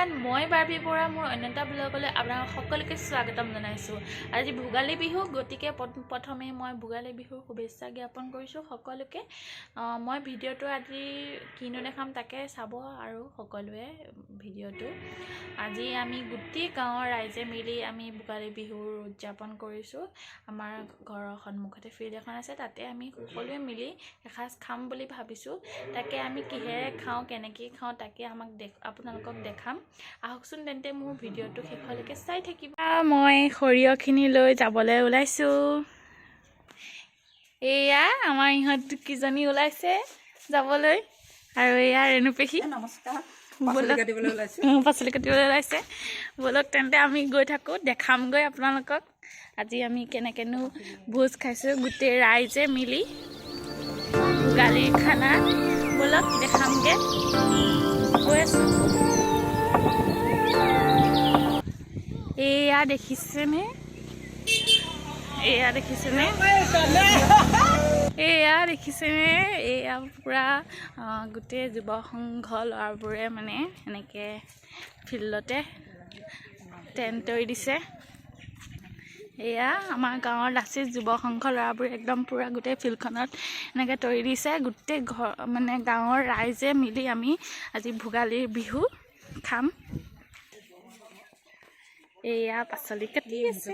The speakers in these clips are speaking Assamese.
নমস্কাৰ, মই বাৰ্বি বৰা মোৰ অন্যতা ব্লগলৈ আপোনালোক সকলোকে স্বাগতম জনাইছোঁ। আজি ভোগালী বিহু, গতিকে প্ৰথমে মই ভোগালী বিহুৰ শুভেচ্ছা জ্ঞাপন কৰিছোঁ সকলোকে। মই ভিডিঅ'টো আজি কিনো দেখাম তাকে চাব আৰু সকলোৱে ভিডিঅ'টো। আজি আমি গোটেই গাঁৱৰ ৰাইজে মিলি আমি ভোগালী বিহুৰ উদযাপন কৰিছোঁ। আমাৰ ঘৰৰ সন্মুখতে ফিল্ড এখন আছে, তাতে আমি সকলোৱে মিলি এসাঁজ খাম বুলি ভাবিছোঁ। তাকে আমি কিহেৰে খাওঁ, কেনেকৈ খাওঁ তাকে আপোনালোকক দেখাম। আহকচোন তেন্তে মোৰ ভিডিঅ'টো শেষলৈকে চাই থাকিব। মই সৰিয়হখিনি লৈ যাবলৈ ওলাইছোঁ। এয়া আমাৰ ইহঁত কিজনী ওলাইছে যাবলৈ, আৰু এয়া ৰেণু পেহী নমস্কাৰ। পাচলি কাটিবলৈ ওলাইছে। ব'লক তেন্তে আমি গৈ থাকোঁ, দেখামগৈ আপোনালোকক আজি আমি কেনেকৈনো ভোজ খাইছোঁ গোটেই ৰাইজে মিলি ভোগালীৰ খানা। ব'লক দেখামগৈ, গৈ আছোঁ। এয়া দেখিছেনে, এয়া দেখিছেনে, এয়া দেখিছেনে, এয়া পূৰা গোটেই যুৱ সংঘ ল'ৰাবোৰে মানে এনেকৈ ফিল্ডতে টেণ্ট তৰি দিছে। এয়া আমাৰ গাঁৱৰ লাচিত যুৱ সংঘ ল'ৰাবোৰে একদম পূৰা গোটেই ফিল্ডখনত এনেকৈ তৰি দিছে। গোটেই ঘৰ মানে গাঁৱৰ ৰাইজে মিলি আমি আজি ভোগালীৰ বিহু খাম। এয়া পাচলি কাটি আছে।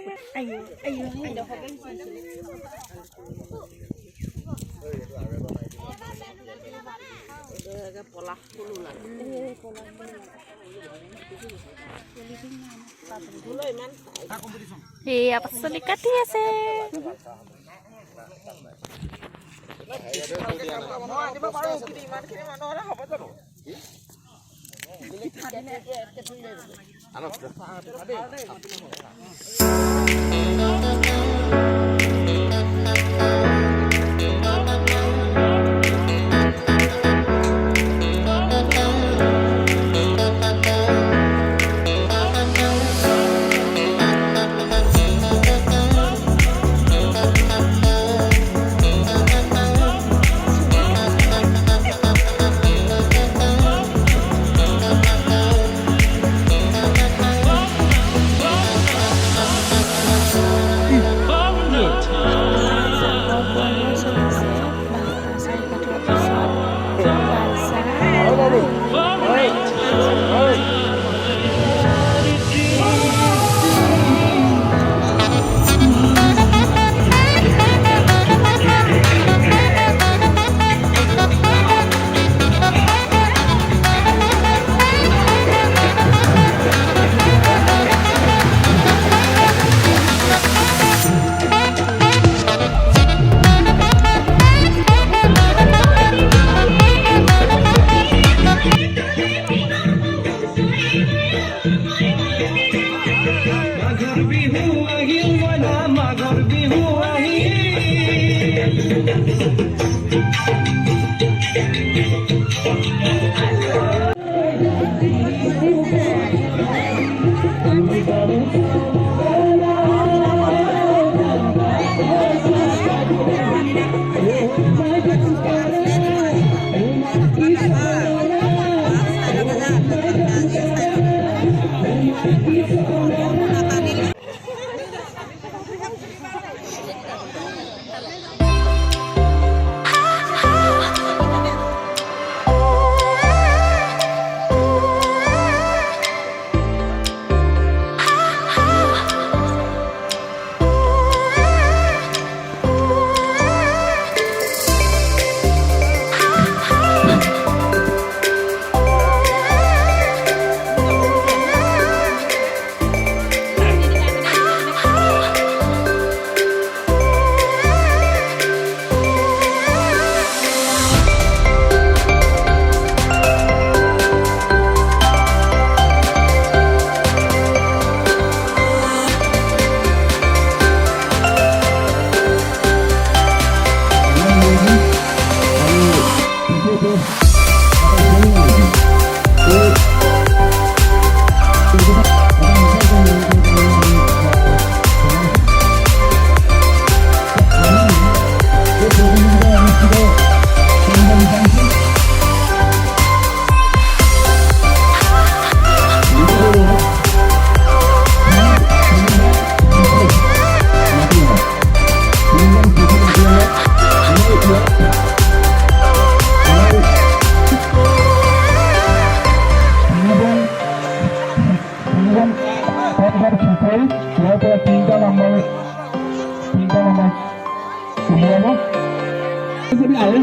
এয়া পাচলি কাটি আছে।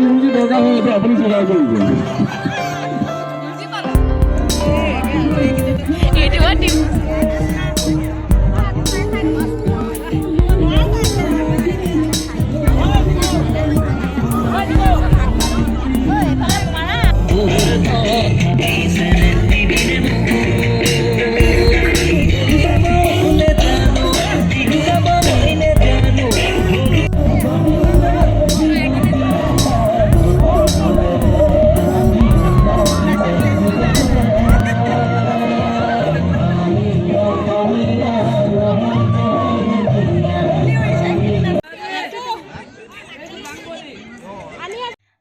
যদি দৰকাৰ হয় সেইটো আপুনি যোগাৰ কৰিব।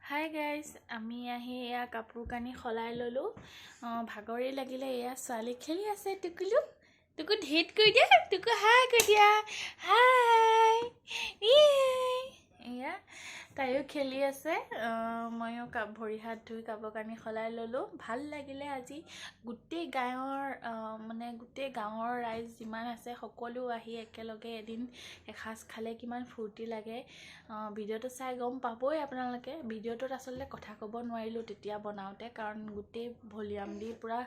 হাই গাইজ, আমি আহি এয়া কাপোৰ কানি সলাই ল'লোঁ। ভাগৰি লাগিলে। এয়া ছোৱালী খেলি আছে। টুকুলো টুকু ধেত কৰি দিয়া। টুকু হাই কৰি দিয়া। হাই এয়া তাইও খেলি আছে। ময়ো ভৰি হাত ধুই কাপোৰ কানি সলাই ল'লোঁ। ভাল লাগিলে আজি। গোটেই গাঁৱৰ ৰাইজ যিমান আছে সকলো আহি একেলগে এদিন এসাঁজ খালে কিমান ফূৰ্তি লাগে। ভিডিঅ'টো চাই গম পাবই আপোনালোকে। ভিডিঅ'টোত আচলতে কথা ক'ব নোৱাৰিলোঁ তেতিয়া বনাওঁতে, কাৰণ গোটেই ভলিউম দি পূৰা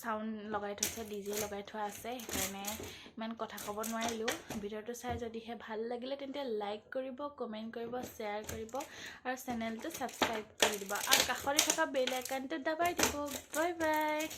চাউণ্ড লগাই থৈছে, DJ লগাই থোৱা আছে, সেইকাৰণে ইমান কথা ক'ব নোৱাৰিলোঁ। ভিডিঅ'টো চাই যদিহে ভাল লাগিলে তেন্তে লাইক কৰিব, কমেণ্ট কৰিব, শ্বেয়াৰ কৰিব আৰু চেনেলটো ছাবস্ক্ৰাইব কৰি দিব আৰু কাষতে থকা বেল আইকনটো দবাই দিব। Bye bye.